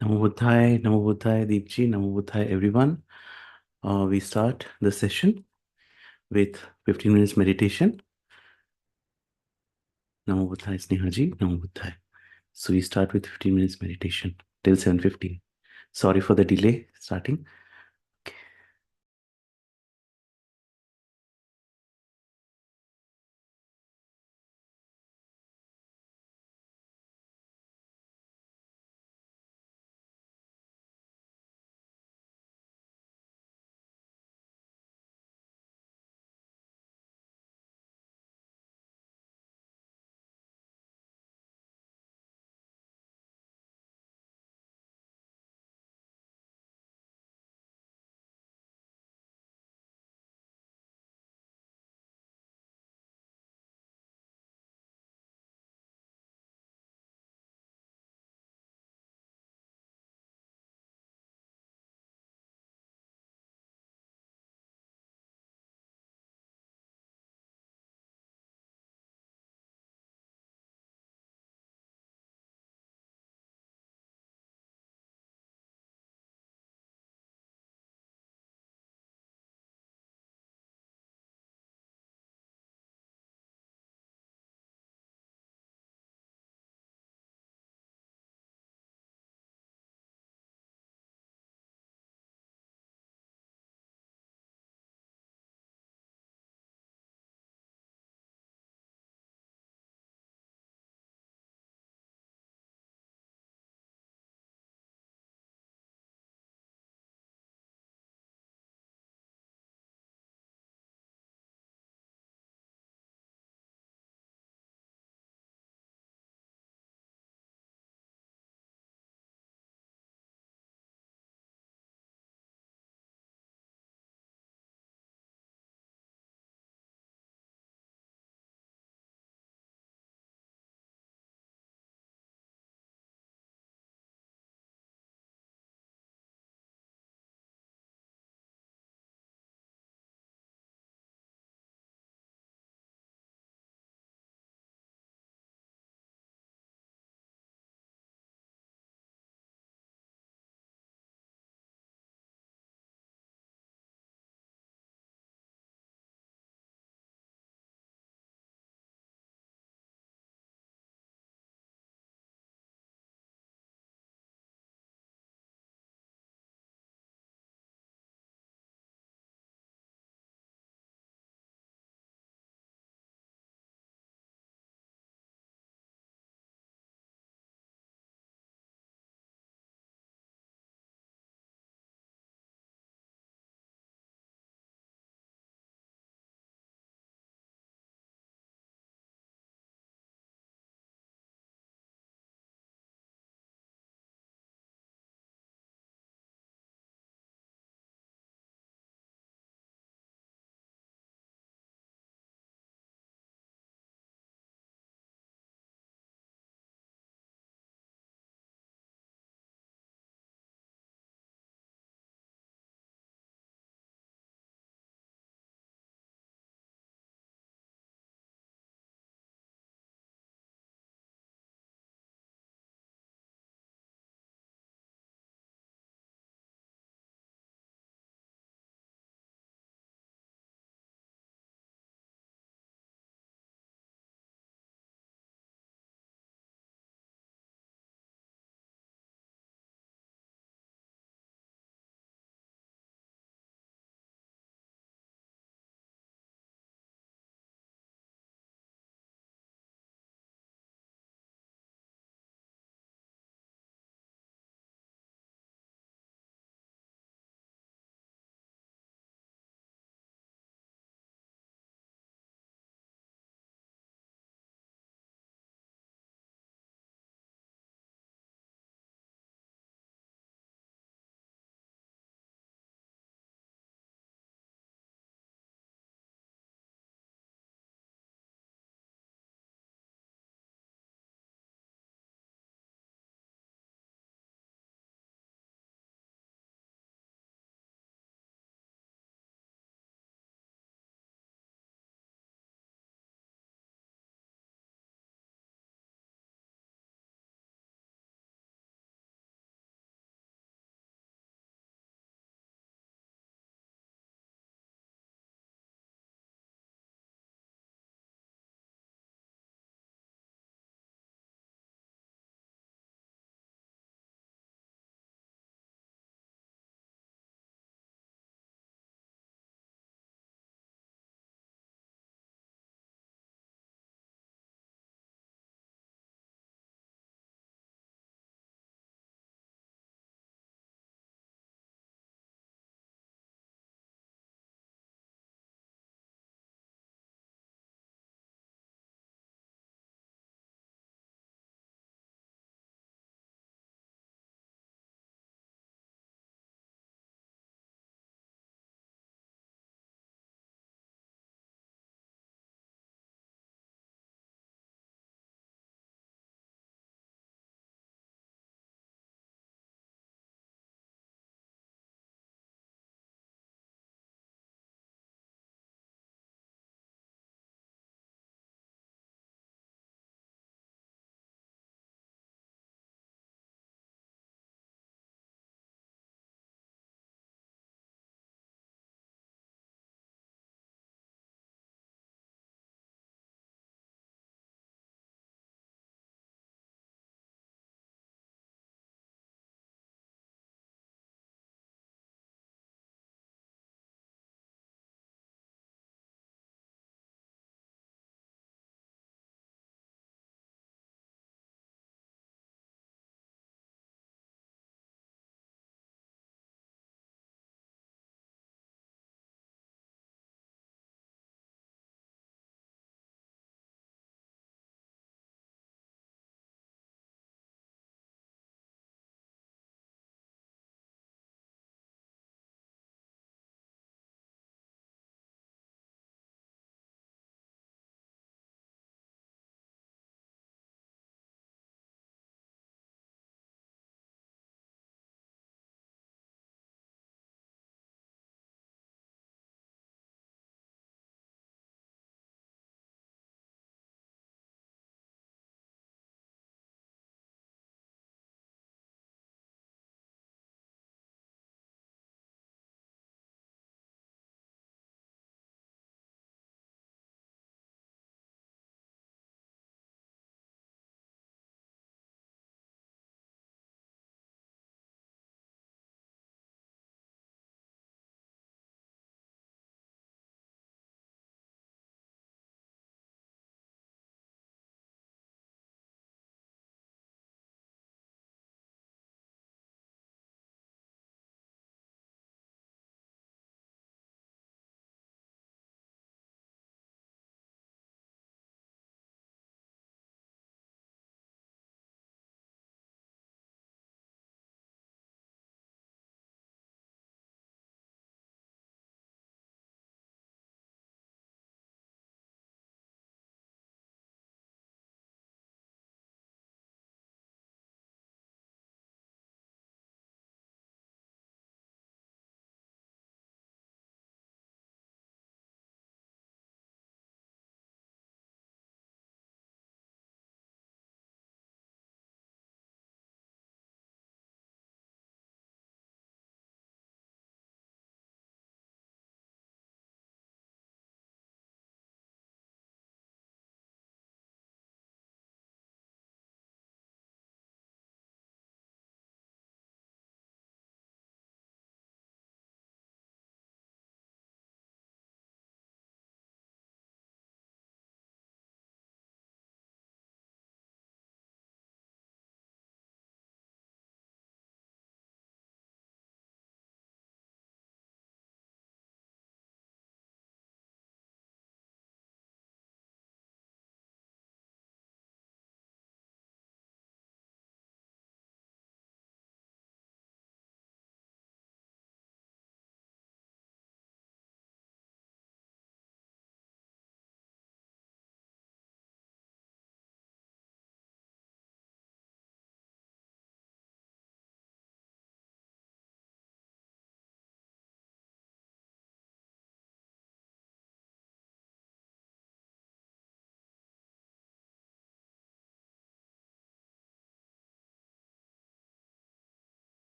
Namo Buddhaya, Deepji, Namo Buddhaya, everyone. We start the session with 15 minutes meditation. Namo Buddhaya, Snehaji, Namo Buddhaya. So we start with 15 minutes meditation till 7:15. Sorry for the delay starting.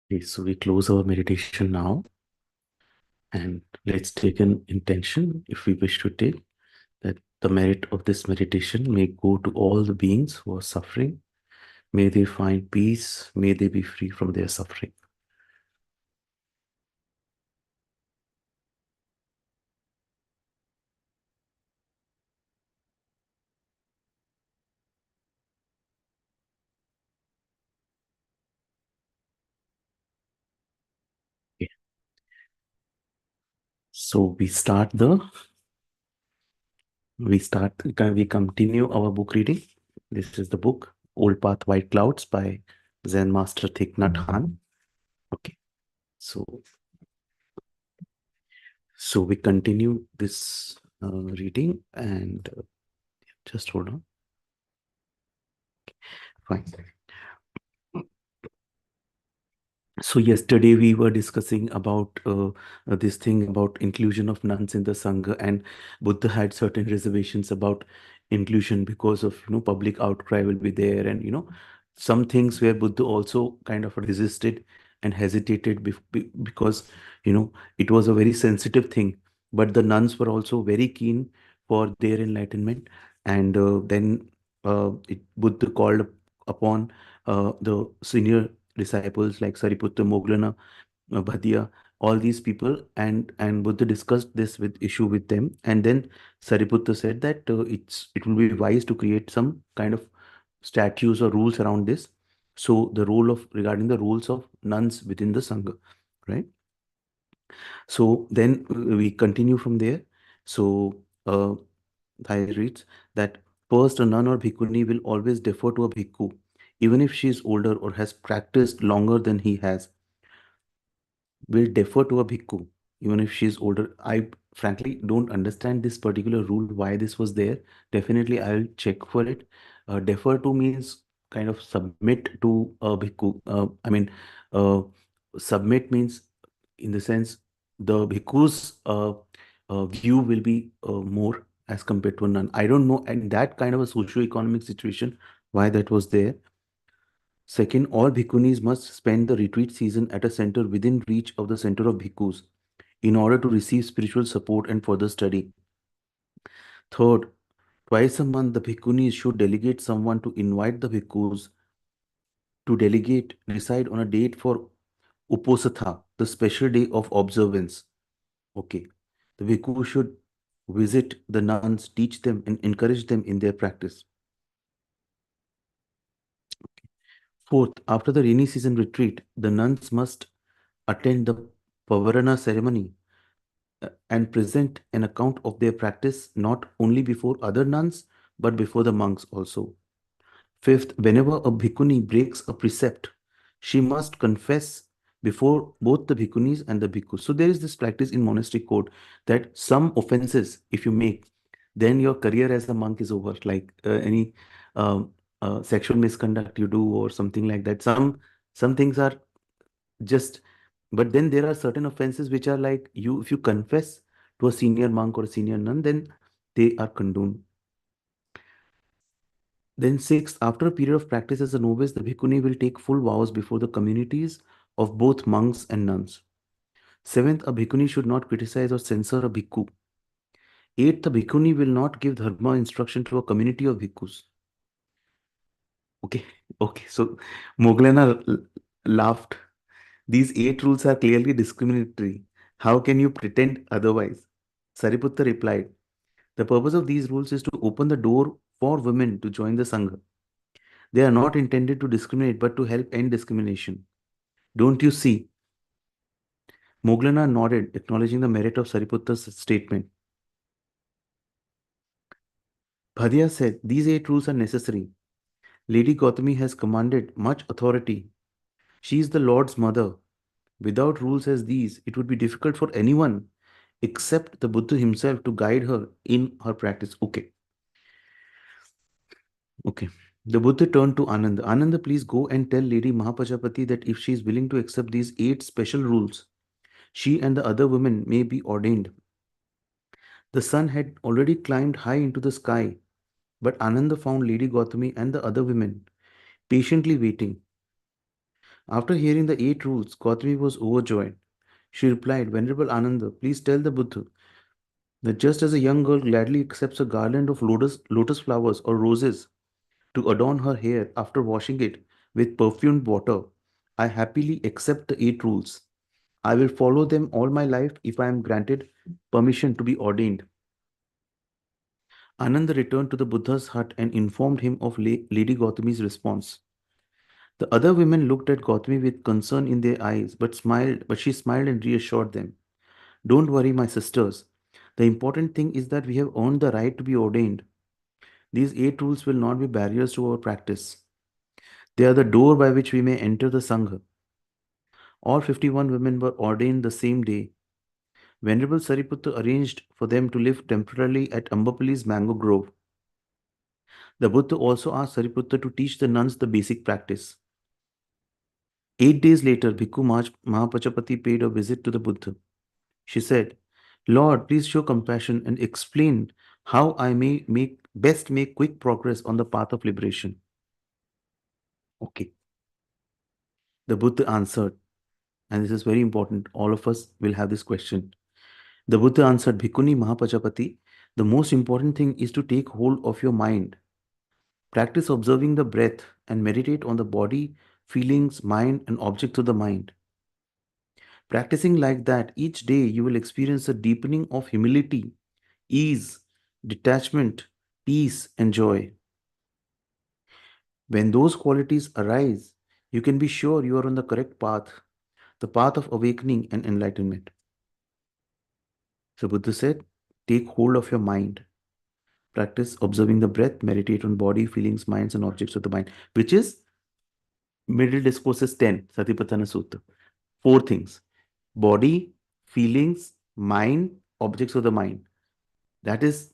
Okay, so we close our meditation now and let's take an intention if we wish to take that the merit of this meditation may go to all the beings who are suffering. May they find peace. May they be free from their suffering. Okay. So we continue our book reading. This is the book Old Path, White Clouds by Zen Master Thich Nhat Hanh. Okay. So we continue this reading and just hold on. Fine. So yesterday we were discussing about this thing about inclusion of nuns in the sangha, and Buddha had certain reservations about inclusion because of public outcry will be there, and some things where Buddha also kind of resisted and hesitated because it was a very sensitive thing, but the nuns were also very keen for their enlightenment, and then Buddha called upon the senior disciples like Sariputta, Moggallana, Bhatia, all these people, and Buddha discussed this with issue with them, and then Sariputta said that it will be wise to create some kind of statutes or rules around this. So the role of regarding the rules of nuns within the sangha, right? So then we continue from there. So Thai reads that first, a nun or bhikkhuni will always defer to a bhikkhu, even if she is older or has practiced longer than he has, will defer to a bhikkhu, even if she is older. I frankly don't understand this particular rule, why this was there. Definitely, I'll check for it. Defer to means kind of submit to a bhikkhu. Uh, submit means in the sense the bhikkhu's view will be more as compared to a nun. I don't know, and that kind of a socio-economic situation, why that was there. Second, all bhikkhunis must spend the retreat season at a center within reach of the center of bhikkhus in order to receive spiritual support and further study. Third, twice a month, the bhikkhunis should delegate someone to invite the bhikkhus to decide on a date for Uposatha, the special day of observance. Okay. The bhikkhu should visit the nuns, teach them, and encourage them in their practice. Fourth, after the rainy season retreat, the nuns must attend the Pavarana ceremony and present an account of their practice not only before other nuns but before the monks also. Fifth, whenever a bhikkhuni breaks a precept, she must confess before both the bhikkhunis and the bhikkhus. So there is this practice in monastic code that some offenses, if you make, then your career as a monk is over. Like any um, sexual misconduct you do or something like that. Some things are just, but then there are certain offenses which are like you, if you confess to a senior monk or a senior nun, then they are condoned. Then sixth, after a period of practice as a novice, the bhikkhuni will take full vows before the communities of both monks and nuns. Seventh, a bhikkhuni should not criticize or censor a bhikkhu. Eighth, a bhikkhuni will not give dharma instruction to a community of bhikkhus. Okay, okay. So Moggallana laughed. These eight rules are clearly discriminatory. How can you pretend otherwise? Sariputta replied, the purpose of these rules is to open the door for women to join the Sangha. They are not intended to discriminate but to help end discrimination. Don't you see? Moggallana nodded, acknowledging the merit of Sariputta's statement. Bhadia said, these eight rules are necessary. Lady Gautami has commanded much authority. She is the Lord's mother. Without rules as these, it would be difficult for anyone except the Buddha himself to guide her in her practice. Okay. Okay. The Buddha turned to Ananda. Ananda, please go and tell Lady Mahapajapati that if she is willing to accept these eight special rules, she and the other women may be ordained. The sun had already climbed high into the sky, but Ananda found Lady Gautami and the other women patiently waiting. After hearing the 8 rules, Gautami was overjoyed. She replied, Venerable Ananda, please tell the Buddha that just as a young girl gladly accepts a garland of lotus flowers or roses to adorn her hair after washing it with perfumed water, I happily accept the 8 rules. I will follow them all my life if I am granted permission to be ordained. Ananda returned to the Buddha's hut and informed him of Lady Gautami's response. The other women looked at Gautami with concern in their eyes, but she smiled and reassured them. Don't worry, my sisters. The important thing is that we have earned the right to be ordained. These 8 rules will not be barriers to our practice. They are the door by which we may enter the sangha. All 51 women were ordained the same day. Venerable Sariputta arranged for them to live temporarily at Ambapali's mango grove. The Buddha also asked Sariputta to teach the nuns the basic practice. 8 days later, Bhikkhu Mahapachapati paid a visit to the Buddha. She said, Lord, please show compassion and explain how I may best make quick progress on the path of liberation. Okay. The Buddha answered, and this is very important, all of us will have this question. The Buddha answered, Bhikkhuni Mahapachapati, the most important thing is to take hold of your mind. Practice observing the breath and meditate on the body, feelings, mind, and objects of the mind. Practicing like that each day, you will experience a deepening of humility, ease, detachment, peace, and joy. When those qualities arise, you can be sure you are on the correct path, the path of awakening and enlightenment. So Buddha said, take hold of your mind. Practice observing the breath, meditate on body, feelings, minds, and objects of the mind, which is Middle Discourses 10, Satipatthana Sutta. 4 things: body, feelings, mind, objects of the mind. That is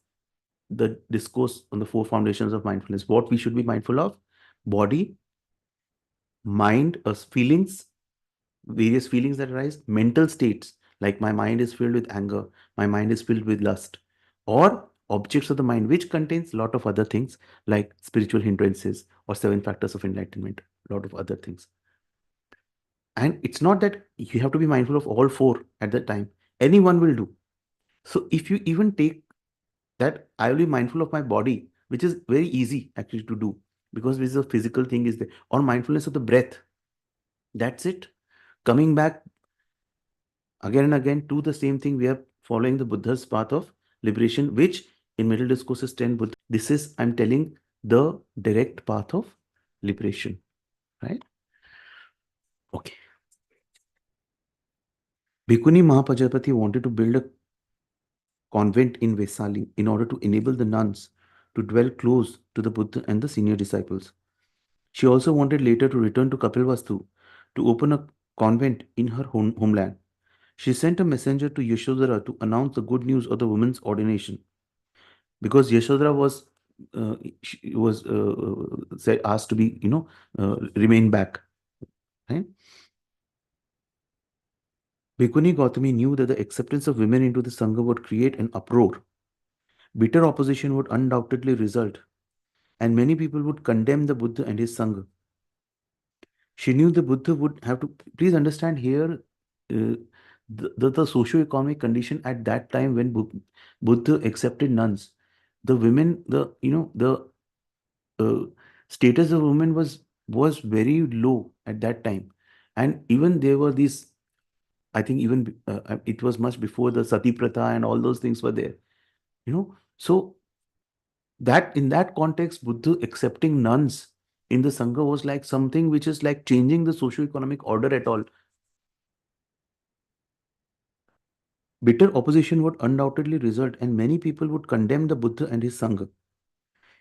the discourse on the 4 foundations of mindfulness. What we should be mindful of: body, mind, feelings, various feelings that arise, mental states, like my mind is filled with anger, my mind is filled with lust, or objects of the mind, which contains a lot of other things like spiritual hindrances or 7 factors of enlightenment, a lot of other things. And it's not that you have to be mindful of all 4 at that time. Anyone will do. So if you even take that, I will be mindful of my body, which is very easy actually to do because this is a physical thing is there, or mindfulness of the breath. That's it. Coming back again and again to the same thing, we are following the Buddha's path of liberation, which in Middle Discourses 10, Buddha, this is, I'm telling, the direct path of liberation, right? Okay. Bhikkhuni Mahapajapati wanted to build a convent in Vesali in order to enable the nuns to dwell close to the Buddha and the senior disciples. She also wanted later to return to Kapilvastu to open a convent in her homeland. She sent a messenger to Yashodhara to announce the good news of the woman's ordination. Because Yashodhara was said asked to be, remain back. Right? Bhikkhuni Gautami knew that the acceptance of women into the Sangha would create an uproar. Bitter opposition would undoubtedly result, and many people would condemn the Buddha and his Sangha. She knew the Buddha would have to, please understand here, the socio-economic condition at that time when Buddha accepted nuns, the women, the uh, status of women was very low at that time. And even there were these, I think even it was much before the Sati Pratha and all those things were there, So that in that context, Buddha accepting nuns in the Sangha was like something which is like changing the socio-economic order at all. Bitter opposition would undoubtedly result, and many people would condemn the Buddha and his Sangha.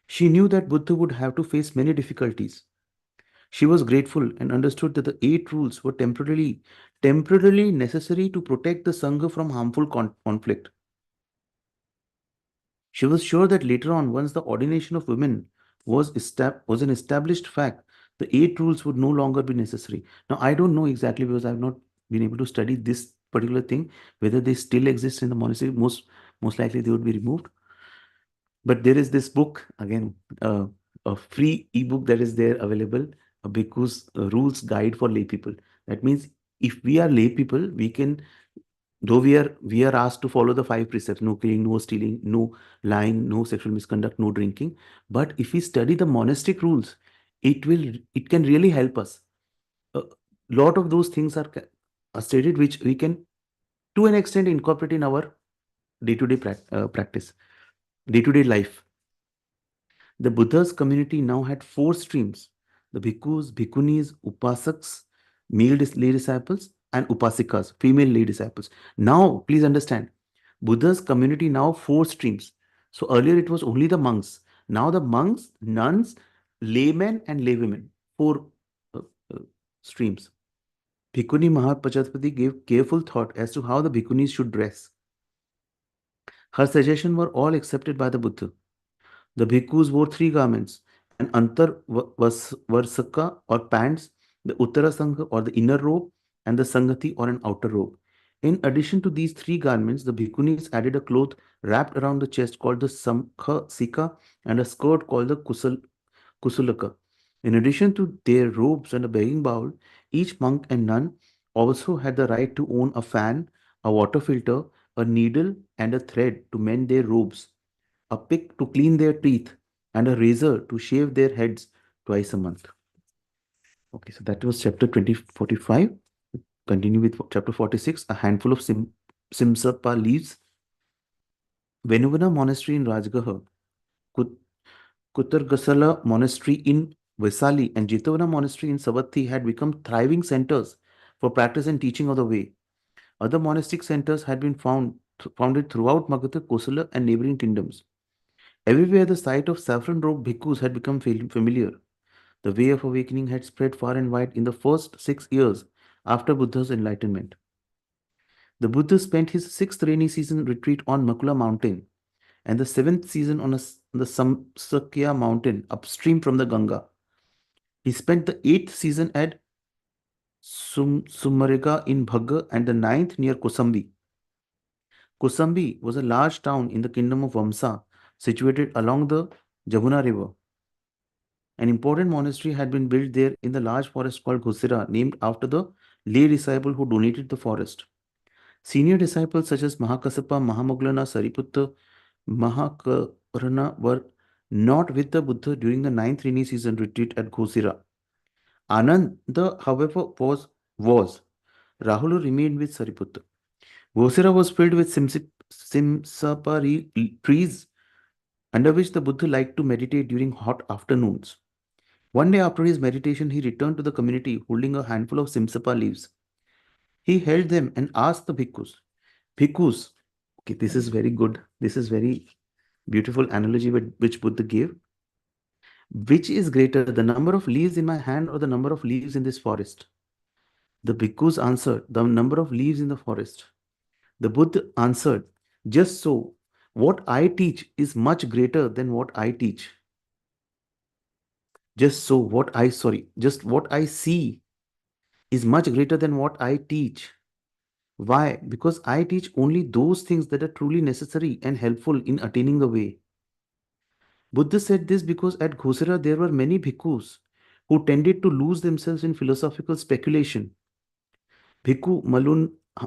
She knew that Buddha would have to face many difficulties. She was grateful and understood that the 8 rules were temporarily necessary to protect the Sangha from harmful conflict. She was sure that later on, once the ordination of women was an established fact, the 8 rules would no longer be necessary. Now, I don't know exactly because I've not been able to study this particular thing, whether they still exist in the monastery. Most likely they would be removed. But there is this book, again, a free ebook that is there available a bhikkhu's rules guide for lay people. That means if we are lay people, we can, though we are asked to follow the five precepts: no killing, no stealing, no lying, no sexual misconduct, no drinking. But if we study the monastic rules, it can really help us. A lot of those things are stated, which we can to an extent incorporate in our day-to-day practice, day-to-day life. The Buddha's community now had four streams: the bhikkhus, bhikkhunis, upasaks, male lay disciples, and upasikas, female lay disciples. Now, please understand, Buddha's community now four streams. So earlier it was only the monks. Now the monks, nuns, laymen, and laywomen. Four uh, uh, streams. Bhikkhuni Mahapajapati gave careful thought as to how the bhikkhunis should dress. Her suggestions were all accepted by the Buddha. The bhikkhus wore three garments: an varsaka or pants, the uttara sangha or the inner robe, and the sangati or an outer robe. In addition to these three garments, the bhikkhunis added a cloth wrapped around the chest called the samkha sika and a skirt called the kusulaka. In addition to their robes and a begging bowl, each monk and nun also had the right to own a fan, a water filter, a needle, and a thread to mend their robes, a pick to clean their teeth, and a razor to shave their heads twice a month. Okay, so that was chapter 2045. Continue with chapter 46, a handful of Simsapa leaves. Venuvana Monastery in Rajgah, Kut- Kutargasala Monastery in Vaisali, and Jetavana Monastery in Savatthi had become thriving centers for practice and teaching of the way. Other monastic centers had been founded throughout Magadha, Kosala, and neighboring kingdoms. Everywhere the sight of saffron-robed bhikkhus had become familiar. The way of awakening had spread far and wide in the first 6 years after Buddha's enlightenment. The Buddha spent his sixth rainy season retreat on Makula mountain and the seventh season on the Samsakya mountain upstream from the Ganga. He spent the eighth season at Sumarega in Bhagga and the ninth near Kosambi. Kosambi was a large town in the kingdom of Vamsa, situated along the Jamuna river. An important monastery had been built there in the large forest called Ghosira, named after the lay disciple who donated the forest. Senior disciples such as Mahakasapa, Mahamoglana, Sariputta, Mahakarana were not with the Buddha during the ninth rainy season retreat at Ghosira. Ananda, however, was. Rahula remained with Sariputta. Ghosira was filled with simsapa trees under which the Buddha liked to meditate during hot afternoons. One day after his meditation, he returned to the community holding a handful of simsapa leaves. He held them and asked the bhikkhus, okay, this is very good. This is very beautiful analogy which Buddha gave. Which is greater, the number of leaves in my hand or the number of leaves in this forest? The bhikkhus answered, the number of leaves in the forest. The Buddha answered, just so, what I teach is much greater than what I teach. Just what I see is much greater than what I teach. Why? Because I teach only those things that are truly necessary and helpful in attaining the way. Buddha said this because at Ghosira there were many bhikkhus who tended to lose themselves in philosophical speculation. Bhikkhu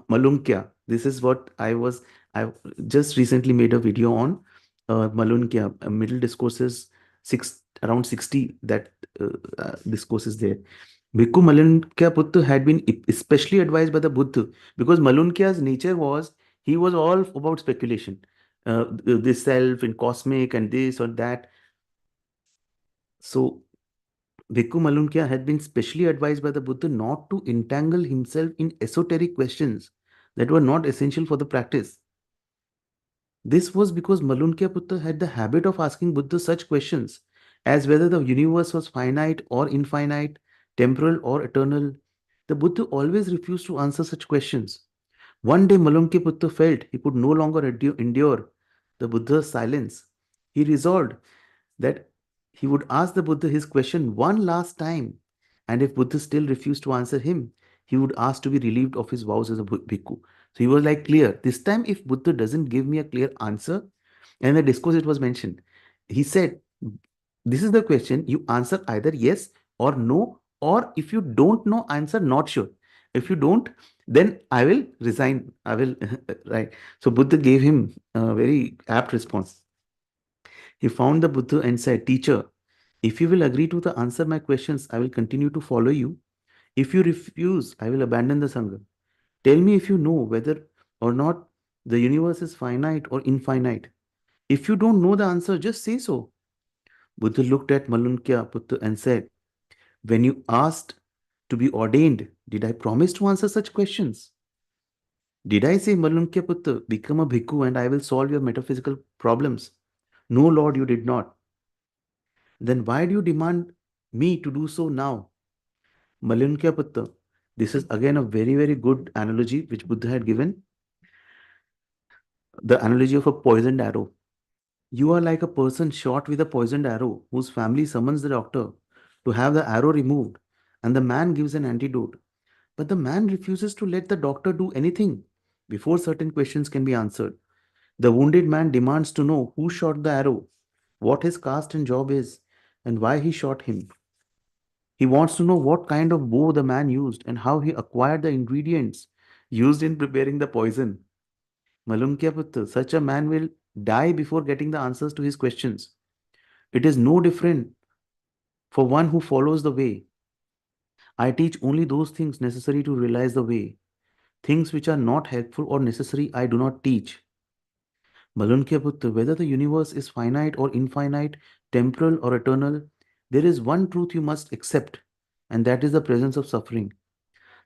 Malunkya. This is what I just recently made a video on Malunkya, middle discourses, around 60 that discourses there. Bhikkhu Malunkya Putta had been especially advised by the Buddha because Malunkya's nature was, he was all about speculation. This self and cosmic and this or that. So Bhikkhu Malunkya had been specially advised by the Buddha not to entangle himself in esoteric questions that were not essential for the practice. This was because Malunkya Putta had the habit of asking Buddha such questions as whether the universe was finite or infinite, temporal or eternal. The Buddha always refused to answer such questions. One day, Malunkya Putta felt he could no longer endure the Buddha's silence. He resolved that he would ask the Buddha his question one last time, and if Buddha still refused to answer him, he would ask to be relieved of his vows as a bhikkhu. So he was like, clear. This time, if Buddha doesn't give me a clear answer, and in the discourse it was mentioned, he said, this is the question, you answer either yes or no or if you don't know, answer not sure. If you don't, then I will resign. I will, right. So Buddha gave him a very apt response. He found the Buddha and said, Teacher, if you will agree to the answer my questions, I will continue to follow you. If you refuse, I will abandon the Sangha. Tell me if you know whether or not the universe is finite or infinite. If you don't know the answer, just say so. Buddha looked at Malunkya Putta and said, When you asked to be ordained, did I promise to answer such questions? Did I say, Malunkya Putta, become a bhikkhu and I will solve your metaphysical problems? No, Lord, you did not. Then why do you demand me to do so now? Malunkya Putta. This is again a very, very good analogy which Buddha had given. The analogy of a poisoned arrow. You are like a person shot with a poisoned arrow whose family summons the doctor to have the arrow removed, and the man gives an antidote. But the man refuses to let the doctor do anything before certain questions can be answered. The wounded man demands to know who shot the arrow, what his caste and job is, and why he shot him. He wants to know what kind of bow the man used and how he acquired the ingredients used in preparing the poison. Malum kya putta, such a man will die before getting the answers to his questions. It is no different for one who follows the way. I teach only those things necessary to realize the way. Things which are not helpful or necessary, I do not teach. Malunkhya Putta, whether the universe is finite or infinite, temporal or eternal, there is one truth you must accept, and that is the presence of suffering.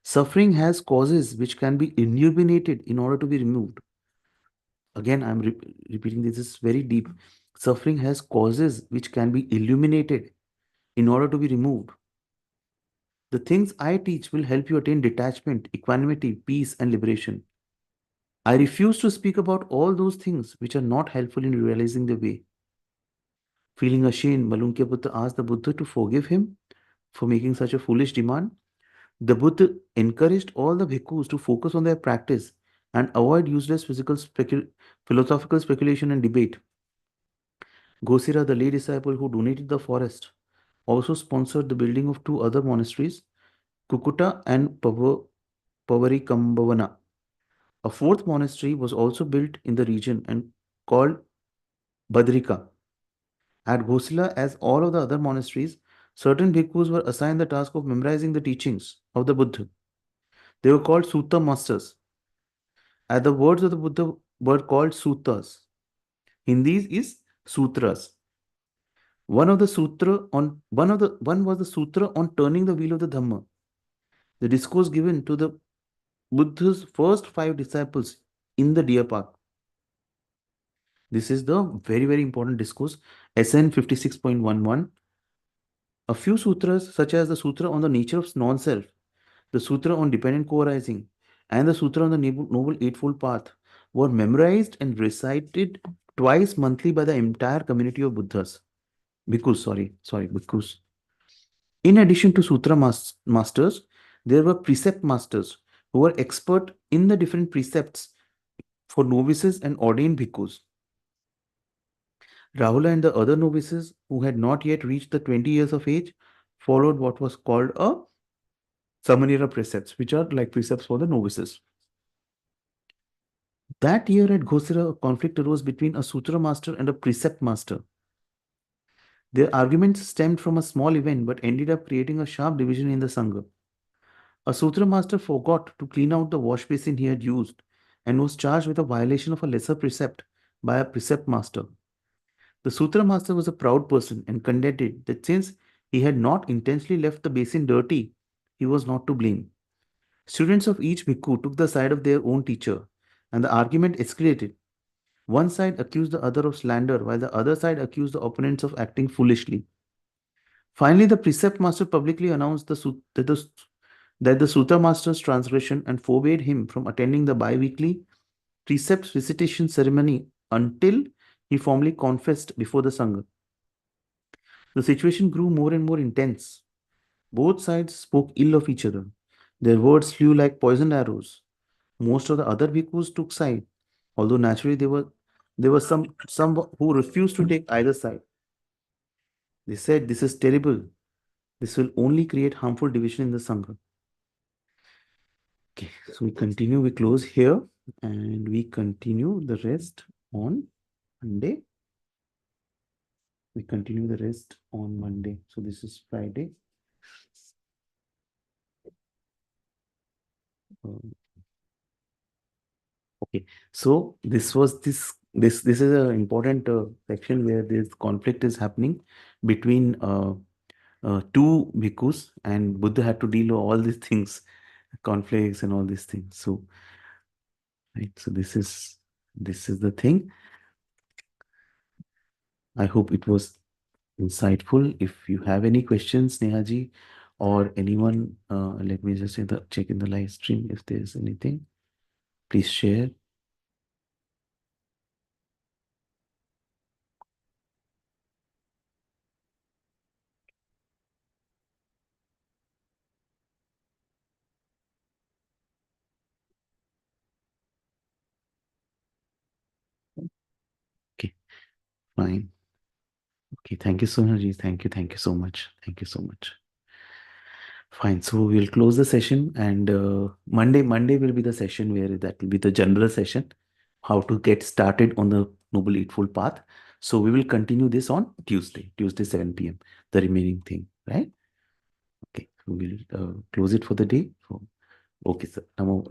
Suffering has causes which can be illuminated in order to be removed. Again, I'm repeating this is very deep. Suffering has causes which can be illuminated in order to be removed. The things I teach will help you attain detachment, equanimity, peace, and liberation. I refuse to speak about all those things which are not helpful in realizing the way. Feeling ashamed, Malunkya Buddha asked the Buddha to forgive him for making such a foolish demand. The Buddha encouraged all the bhikkhus to focus on their practice and avoid useless philosophical speculation and debate. Gosira, the lay disciple who donated the forest, also sponsored the building of two other monasteries, Kukuta and Pavarikambhavana. A fourth monastery was also built in the region and called Badrika. At Ghosila, as all of the other monasteries, certain bhikkhus were assigned the task of memorizing the teachings of the Buddha. They were called Sutta masters. As the words of the Buddha were called suttas. Hindi is sutras. One was the sutra on turning the wheel of the Dhamma. The discourse given to the Buddha's first five disciples in the deer park. This is the very, very important discourse, SN 56.11. A few sutras, such as the Sutra on the Nature of Non-Self, the Sutra on Dependent Co-arising, and the Sutra on the Noble Eightfold Path, were memorized and recited twice monthly by the entire community of Buddhas. Bhikkhus. In addition to Sutra masters, there were precept masters who were expert in the different precepts for novices and ordained bhikkhus. Rahula and the other novices who had not yet reached the 20 years of age followed what was called a Samanera precepts, which are like precepts for the novices. That year at Ghosira, a conflict arose between a sutra master and a precept master. Their arguments stemmed from a small event but ended up creating a sharp division in the Sangha. A sutra master forgot to clean out the wash basin he had used and was charged with a violation of a lesser precept by a precept master. The sutra master was a proud person and contended that since he had not intentionally left the basin dirty, he was not to blame. Students of each bhikkhu took the side of their own teacher, and the argument escalated. One side accused the other of slander, while the other side accused the opponents of acting foolishly. Finally, the precept master publicly announced that the Sutta master's transgression and forbade him from attending the bi-weekly precept recitation ceremony until he formally confessed before the Sangha. The situation grew more and more intense. Both sides spoke ill of each other. Their words flew like poisoned arrows. Most of the other bhikkhus took side, although naturally there were some who refused to take either side. They said, "This is terrible. This will only create harmful division in the sangha. Okay, so we continue, we close here and we continue the rest on Monday. We continue the rest on Monday. So this is Friday. Okay, so this is an important section where this conflict is happening between two bhikkhus, and Buddha had to deal with all these things, conflicts and all these things. So, right, so this is the thing. I hope it was insightful. If you have any questions, Nehaji, or anyone, let me just check in the live stream if there's anything. Please share. Okay, fine. Okay, thank you so much. Thank you so much. Thank you so much. Fine. So we'll close the session, and Monday will be the session where that will be the general session, how to get started on the Noble Eightfold Path. So we will continue this on Tuesday 7 p.m. The remaining thing, right? Okay. So we'll close it for the day. So, okay, sir. Namo